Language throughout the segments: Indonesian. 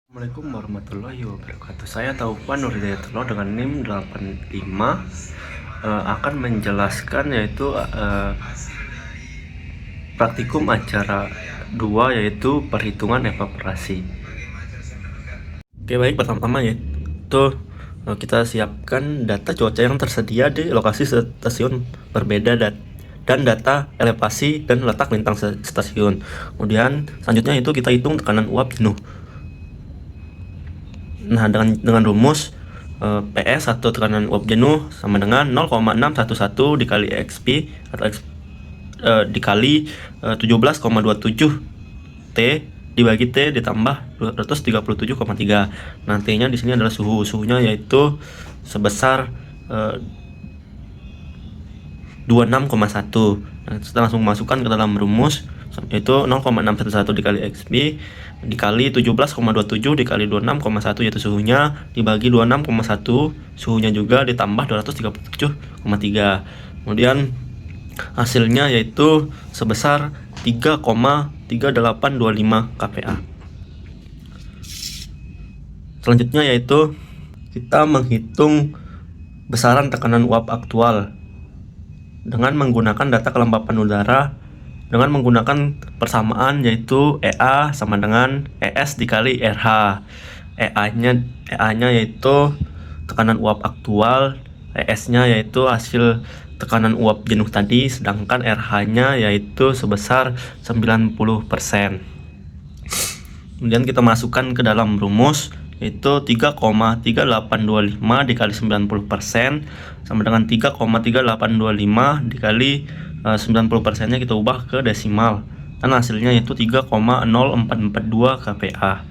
Assalamualaikum warahmatullahi wabarakatuh. Saya Taufan Nur Hidayatullah dengan NIM 85 akan menjelaskan yaitu praktikum acara 2 yaitu perhitungan evaporasi. Oke, baik, pertama-tama yaitu kita siapkan data cuaca yang tersedia di lokasi stasiun berbeda dan data elevasi dan letak lintang stasiun. Kemudian selanjutnya itu kita hitung tekanan uap jenuh. Nah, dengan rumus PS atau tekanan uap jenuh sama dengan 0,611 dikali XP atau dikali 17,27 T dibagi T ditambah 237,3. Nantinya di sini adalah suhunya yaitu sebesar 26,1. Nah, kita langsung masukkan ke dalam rumus yaitu 0,611 dikali XP dikali 17,27 dikali 26,1 yaitu suhunya dibagi 26,1 suhunya juga ditambah 237,3. Kemudian hasilnya yaitu sebesar 3,3825 kPa. Selanjutnya yaitu kita menghitung besaran tekanan uap aktual dengan menggunakan data kelembapan udara dengan menggunakan persamaan yaitu EA sama dengan ES dikali RH. EA-nya yaitu tekanan uap aktual, ES-nya yaitu hasil tekanan uap jenuh tadi, sedangkan RH-nya yaitu sebesar 90%. Kemudian kita masukkan ke dalam rumus yaitu 3,3825 dikali 90% sama dengan 3,3825 dikali 90%-nya kita ubah ke desimal dan hasilnya yaitu 3,0442 kPa.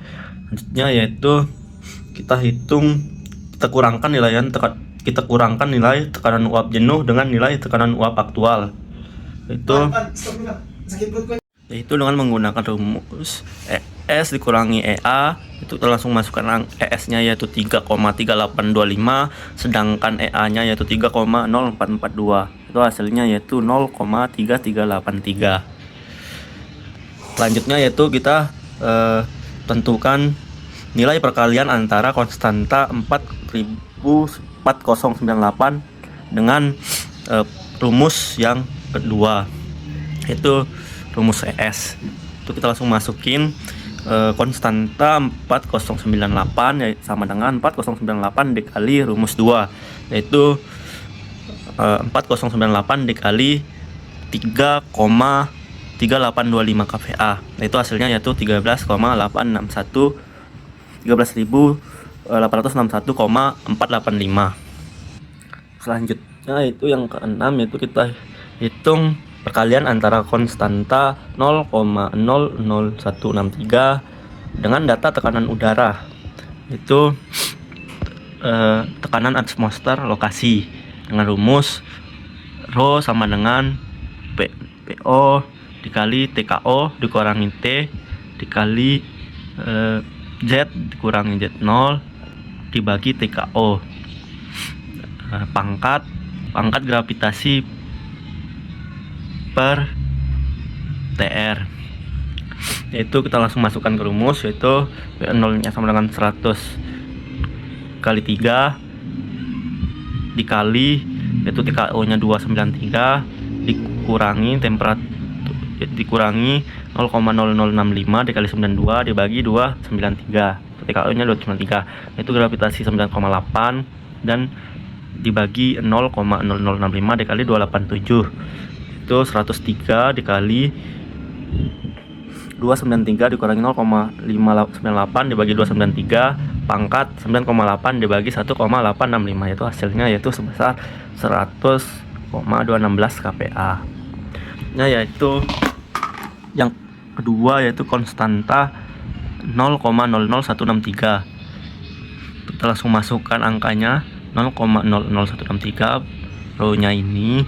Selanjutnya yaitu kita kurangkan nilai tekanan uap jenuh dengan nilai tekanan uap aktual yaitu dengan menggunakan rumus ES dikurangi EA, itu kita langsung masukkan ES-nya yaitu 3,3825 sedangkan EA-nya yaitu 3,0442. Itu hasilnya yaitu 0,3383. Selanjutnya yaitu kita tentukan nilai perkalian antara konstanta 4098 dengan rumus yang kedua yaitu rumus ES. Itu kita langsung masukin konstanta 4098 sama dengan 4098 dikali rumus 2 yaitu 4098 dikali 3,3825 kPa. Itu hasilnya yaitu 13.861,485. Selanjutnya itu yang keenam yaitu kita hitung perkalian antara konstanta 0,00163 dengan data tekanan udara itu tekanan atmosfer lokasi dengan rumus Rho sama dengan PO dikali TKO dikurangi T dikali Z dikurangi Z0 dibagi TKO. Pangkat gravitasi per TR, yaitu kita langsung masukkan ke rumus yaitu V0 nya sama dengan 100 kali 3 dikali yaitu TKO nya 293 dikurangi temperatur dikurangi 0,0065 dikali 92 dibagi 293, TKO nya 293 itu gravitasi 9,8 dan dibagi 0,0065 dikali 287 itu 103 dikali 293 dikurangi 0,598 dibagi 293 pangkat 9,8 dibagi 1,865 itu hasilnya yaitu sebesar 100,216 kPa. Nah, yaitu yang kedua yaitu konstanta 0,00163. Kita langsung masukkan angkanya 0,00163 rho nya ini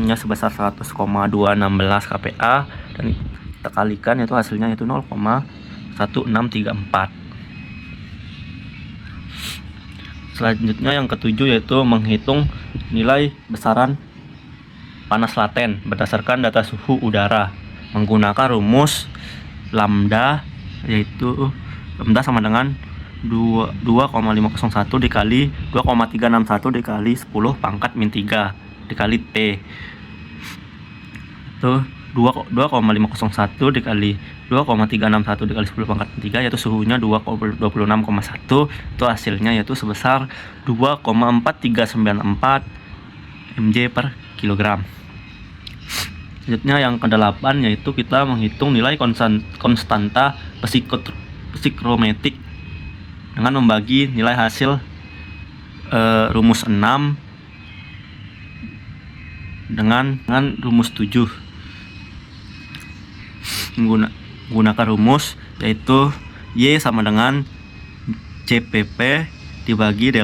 nya sebesar 100,216 kPa dan kita kalikan yaitu hasilnya yaitu 0,1634. Selanjutnya yang ketujuh yaitu menghitung nilai besaran panas laten berdasarkan data suhu udara menggunakan rumus lambda yaitu lambda sama dengan 2,501 dikali 2,361 dikali 10 pangkat min 3 dikali T. Itu 2,501 dikali 2,361 dikali 10 pangkat min 3 yaitu suhunya 26,1. Itu hasilnya yaitu sebesar 2,4394 mJ per kilogram. Selanjutnya yang ke-8 yaitu kita menghitung nilai konstanta psikrometrik dengan membagi nilai hasil rumus 6 dengan rumus 7. Menggunakan rumus yaitu Y sama dengan CPP dibagi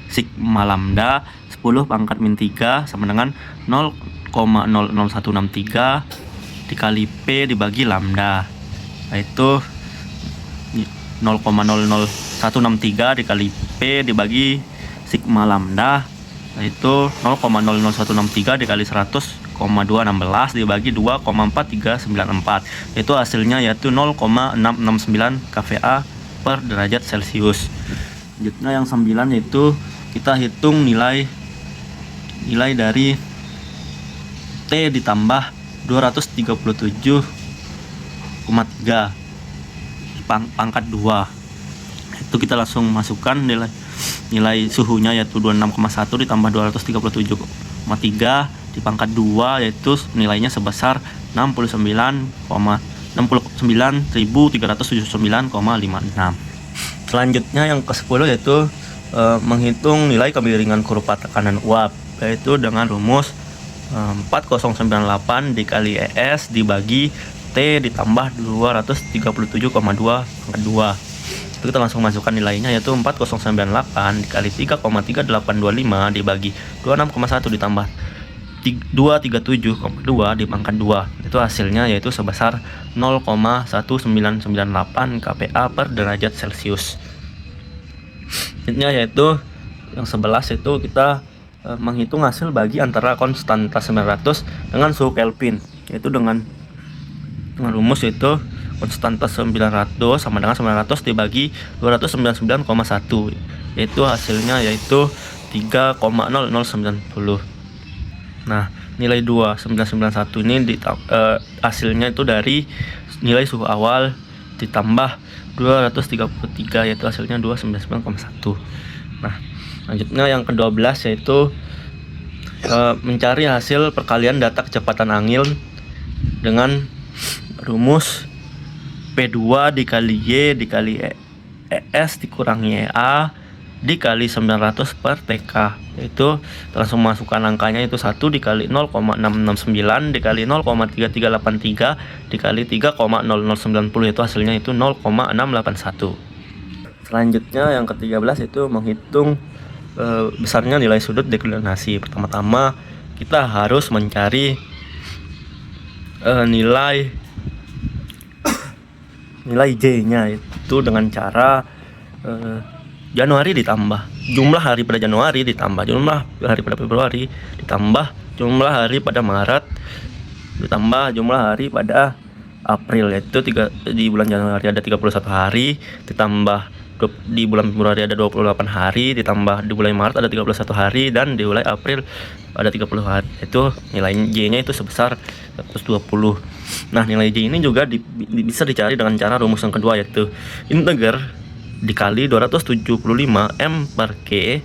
sigma lambda 10 pangkat min 3 sama dengan 0,00163 dikali P dibagi lambda, yaitu 0,00163 dikali P dibagi sigma lambda, yaitu 0,00163 dikali 100,216 dibagi 2,4394, yaitu hasilnya yaitu 0,669 kVA per derajat Celcius. Selanjutnya yang 9 yaitu kita hitung nilai dari T ditambah 237,3 pangkat 2. Itu kita langsung masukkan nilai suhunya yaitu 26,1 ditambah 237,3 di pangkat 2, yaitu nilainya sebesar 69.379,56. Selanjutnya yang ke-10 yaitu menghitung nilai kemiringan kurva tekanan uap, yaitu dengan rumus 4098 dikali ES dibagi T ditambah 237,2 pangkat 2. Itu kita langsung masukkan nilainya yaitu 4098 dikali 3,3825 dibagi 26,1 ditambah 237,2 di pangkat 2. Itu hasilnya yaitu sebesar 0,1998 kPa per derajat Celcius. Selanjutnya yaitu yang 11 itu kita menghitung hasil bagi antara konstanta 900 dengan suhu Kelvin, yaitu dengan rumus yaitu konstanta 900 sama dengan 900 dibagi 299,1, yaitu hasilnya yaitu 3,0090. Nah, nilai 2991 ini hasilnya itu dari nilai suhu awal ditambah 233, yaitu hasilnya 299,1. Nah, selanjutnya yang ke-12 yaitu mencari hasil perkalian data kecepatan angin dengan rumus P2 dikali Y dikali ES dikurangi EA dikali 900 per TK, yaitu langsung masukkan angkanya itu 1 dikali 0,669 dikali 0,3383 dikali 3,0090, itu hasilnya itu 0,681. Selanjutnya yang ke-13 itu menghitung besarnya nilai sudut deklinasi. Pertama-tama kita harus mencari nilai J-nya, itu dengan cara Januari ditambah jumlah hari pada Januari ditambah jumlah hari pada Februari ditambah jumlah hari pada Maret ditambah jumlah hari pada April, yaitu di bulan Januari ada 31 hari ditambah di bulan Februari ada 28 hari ditambah di bulan Maret ada 31 hari dan di bulan April ada 30 hari. Itu nilai J-nya itu sebesar 120. Nah, nilai J ini juga bisa dicari dengan cara rumus yang kedua, yaitu integer dikali 275 M per K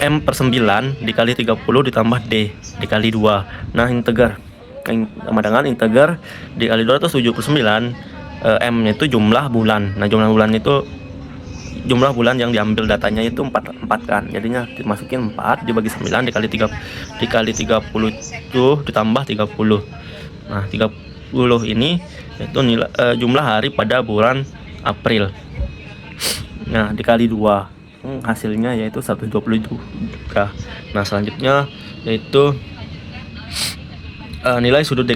M per 9 dikali 30 ditambah D dikali 2. Nah, integer sama dengan integer dikali 279 M itu jumlah bulan. Nah, jumlah bulan itu jumlah bulan yang diambil datanya itu 4 kan. Jadinya dimasukin 4 dibagi 9 dikali 30 ditambah 30. Nah, 30 ini itu nilai jumlah hari pada bulan April. Nah, dikali 2 hasilnya yaitu 120 juga. Nah, selanjutnya yaitu nilai sudut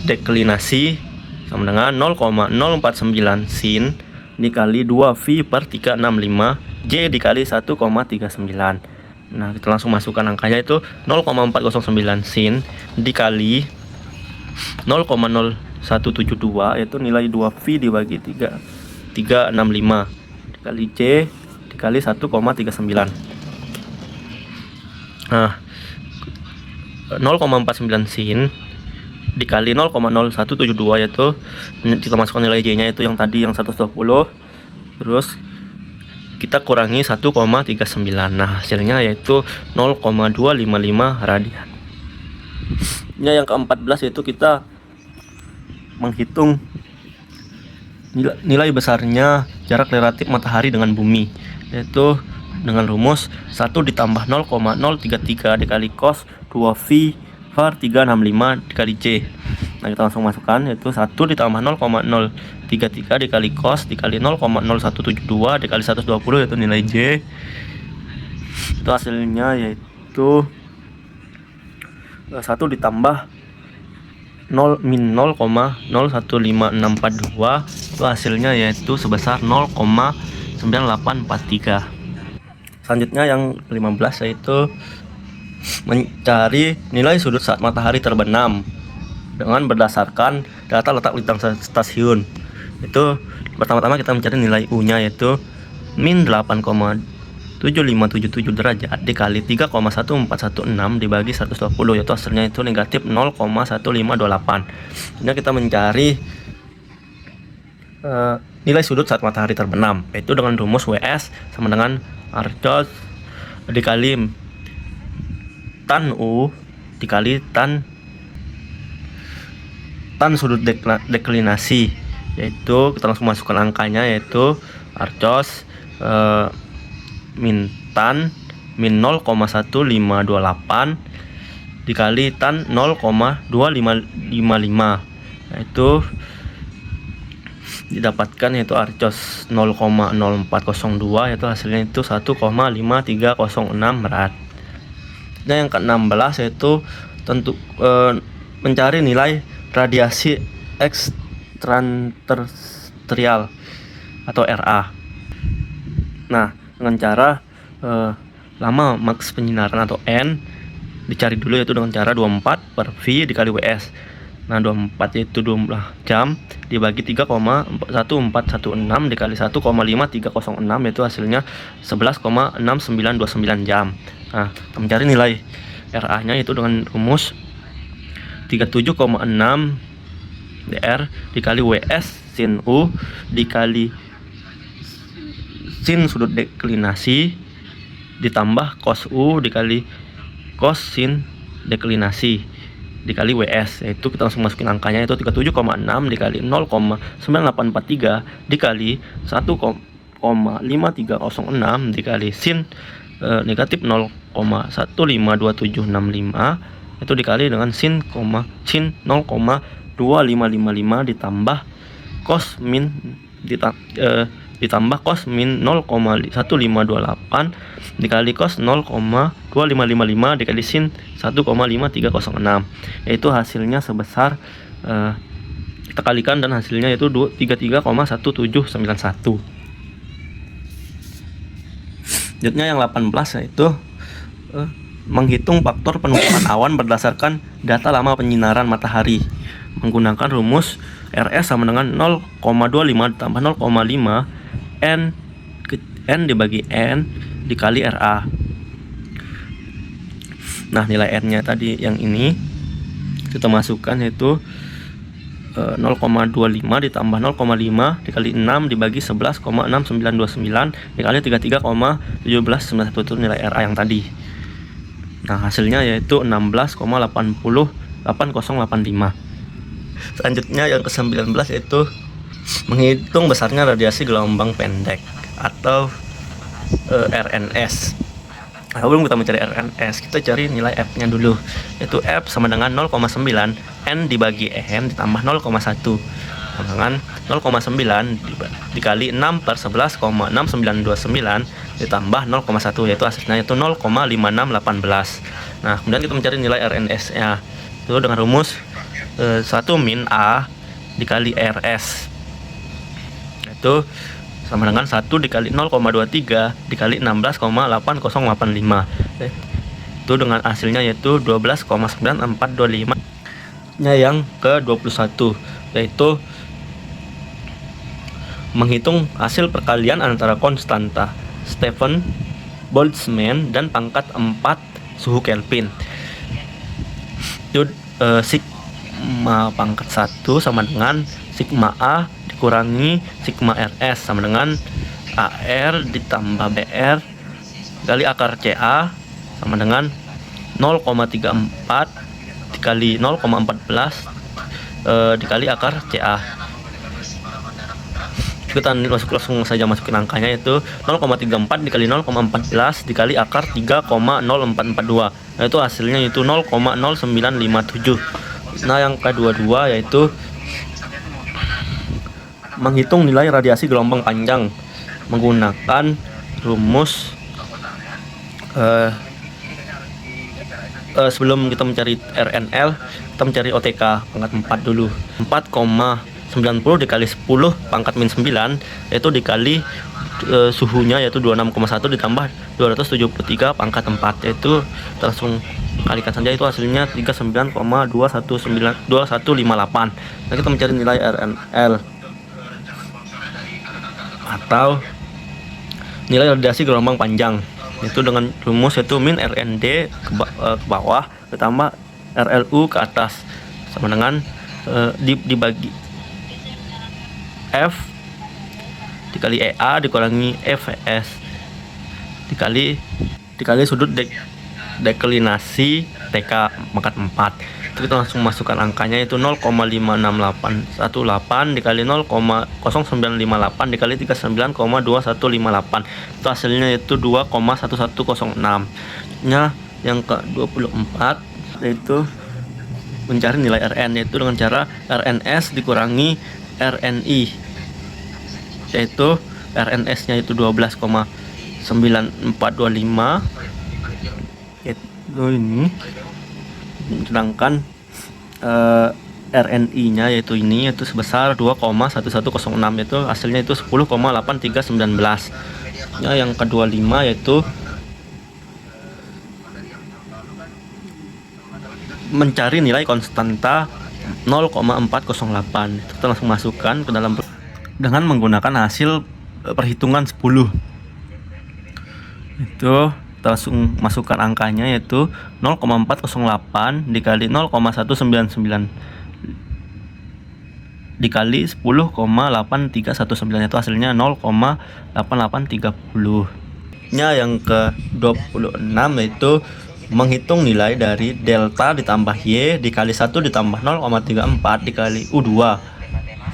deklinasi sama dengan 0,049 sin dikali 2V per 365 J dikali 1,39. Nah, kita langsung masukkan angkanya itu 0,409 sin dikali 0,019 172, yaitu nilai 2V dibagi 365 dikali C dikali 1,39. Nah, 0,49 sin dikali 0,0172 yaitu kita masukkan nilai J nya, itu yang tadi yang 120, terus kita kurangi 1,39. Nah, hasilnya yaitu 0,255 radian. Yang ke-14 yaitu kita menghitung nilai besarnya jarak relatif matahari dengan bumi, yaitu dengan rumus 1 ditambah 0,033 dikali cos 2V var 365 dikali C. Nah, kita langsung masukkan, yaitu 1 ditambah 0,033 dikali cos dikali 0,0172 dikali 120, yaitu nilai J. Itu hasilnya yaitu 1 ditambah 0,015642, itu hasilnya yaitu sebesar 0,9843. Selanjutnya yang 15 yaitu mencari nilai sudut saat matahari terbenam dengan berdasarkan data letak lintang stasiun. Itu pertama-tama kita mencari nilai U nya, yaitu min 8,7577 derajat dikali 3,1416 dibagi 120, yaitu hasilnya itu negatif 0,1528. Ini kita mencari nilai sudut saat matahari terbenam, yaitu dengan rumus WS sama dengan Arcos dikali tan U dikali tan sudut deklinasi, yaitu kita langsung masukkan angkanya, yaitu Arcos min tan min 0,1528 dikali tan 0,2555, yaitu didapatkan yaitu Arcos 0,0402, yaitu hasilnya itu 1,5306 rad. Nah, yang ke-16 yaitu mencari nilai radiasi ekstraterestrial atau RA. Nah, dengan cara lama maks penyinaran atau N dicari dulu, yaitu dengan cara 24 per V dikali WS. Nah, 24 yaitu 12 jam dibagi 3,1416 dikali 1,5306, yaitu hasilnya 11,6929 jam. Nah, kita mencari nilai RA nya yaitu dengan rumus 37,6 dr dikali WS sin U dikali sin sudut deklinasi ditambah cos U dikali cos sin deklinasi dikali WS, yaitu kita langsung masukin angkanya, yaitu 37,6 dikali 0,9843 dikali 1,5306 dikali sin negatif 0,152765, itu dikali dengan sin 0,2555 ditambah cos min ditambah cos min 0,1528 dikali cos 0,2555 dikali sin 1,5306, yaitu hasilnya sebesar kita kalikan dan hasilnya yaitu 33,1791. Selanjutnya yang 18 yaitu menghitung faktor penumpukan awan berdasarkan data lama penyinaran matahari menggunakan rumus RS sama dengan 0,25 ditambah 0,5 N dibagi N dikali RA. Nah, nilai N nya tadi yang ini kita masukkan, yaitu 0,25 ditambah 0,5 dikali 6 dibagi 11,6929 dikali 33,1791, itu nilai RA yang tadi. Nah, hasilnya yaitu 16,8085. Selanjutnya yang ke-19 yaitu menghitung besarnya radiasi gelombang pendek atau RNS. Nah, sebelum kita mencari RNS, kita cari nilai F-nya dulu, yaitu F sama dengan 0,9 N dibagi N ditambah 0,1 sama dengan 0,9 dikali 6 per 11,6929 ditambah 0,1, yaitu hasilnya itu 0,5618. Nah, kemudian kita mencari nilai RNS-nya, itu dengan rumus 1 min A dikali RS, itu sama dengan 1 dikali 0,23 dikali 16,8085, itu dengan hasilnya yaitu 12,9425. yang ke-21, yaitu menghitung hasil perkalian antara konstanta Stefan Boltzmann dan pangkat 4 suhu Kelvin. Itu sigma pangkat 1 sama dengan sigma A dikurangi sigma RS sama dengan AR ditambah BR kali akar CA sama dengan 0,34 dikali 0,14 dikali akar CA. Kita langsung saja masukin angkanya, yaitu 0,34 dikali 0,14 dikali akar 3,0442. Nah, itu hasilnya itu 0,0957. Nah, yang kedua yaitu menghitung nilai radiasi gelombang panjang menggunakan rumus sebelum kita mencari RNL, kita mencari OTK pangkat 4 dulu. 4,90 dikali 10 pangkat min 9, yaitu dikali suhunya yaitu 26,1 ditambah 273 pangkat 4, yaitu kita langsung kalikan saja, itu hasilnya 39,2158. Nah, kita mencari nilai RNL atau nilai radiasi gelombang panjang, itu dengan rumus yaitu min RND ke bawah ditambah RLU ke atas sama dengan dibagi F dikali EA dikurangi FS dikali sudut deklinasi TK pangkat 4. Itu kita langsung masukkan angkanya, itu 0,56818 dikali 0,0958 dikali 39,2158. Itu hasilnya itu 2,1106. Nya yang ke-24 yaitu mencari nilai Rn, yaitu dengan cara RNS dikurangi RNI, yaitu RNS nya itu 12,9425, yaitu ini, sedangkan RNI nya yaitu ini, yaitu sebesar 2,1106, yaitu hasilnya itu 10,8319. Ya, yang ke-25 yaitu mencari nilai konstanta 0,408. Kita langsung masukkan ke dalam dengan menggunakan hasil perhitungan 10. Itu kita langsung masukkan angkanya, yaitu 0,408 dikali 0,199 dikali 10,8319, itu hasilnya 0,8830. Nya yang ke-26 yaitu menghitung nilai dari delta ditambah Y dikali 1 ditambah 0,34 dikali U2,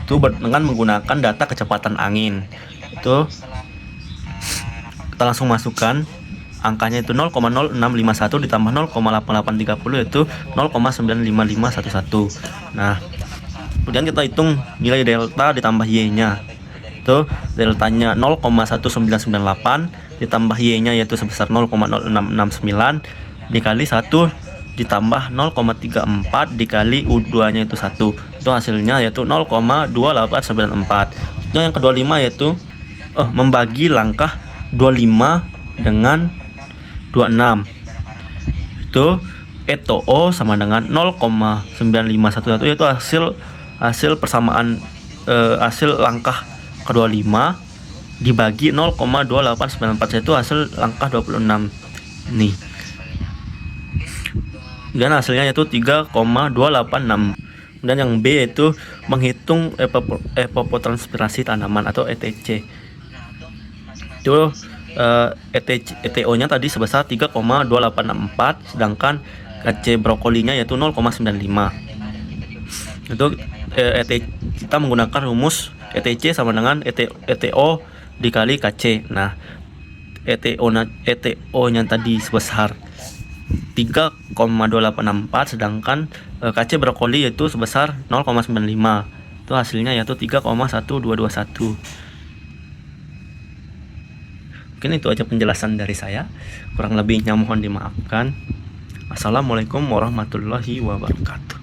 itu dengan menggunakan data kecepatan angin. Itu kita langsung masukkan angkanya, itu 0,0651 ditambah 0,8830, yaitu 0,95511. Nah, kemudian kita hitung nilai delta ditambah Y nya, itu deltanya 0,1998 ditambah Y nya yaitu sebesar 0,0669 dikali 1 ditambah 0,34 dikali U2 nya itu 1, itu hasilnya yaitu 0,2894. Yang ke-25 yaitu membagi langkah 25 dengan 26, itu ETO sama dengan 0,9511, yaitu hasil persamaan hasil langkah ke-25 dibagi 0,2894, yaitu hasil langkah 26 nih, dan hasilnya yaitu 3,286. Dan yang B yaitu menghitung evapotranspirasi tanaman atau ETC. Itu ETO nya tadi sebesar 3,2864, sedangkan KC brokolinya yaitu 0,95. Itu kita menggunakan rumus ETC sama dengan ETO dikali KC. Nah, ETO nya tadi sebesar 3,284, sedangkan KC brokoli yaitu sebesar 0,95. Itu hasilnya yaitu 3,1221. Mungkin itu aja penjelasan dari saya, kurang lebihnya mohon dimaafkan. Assalamualaikum warahmatullahi wabarakatuh.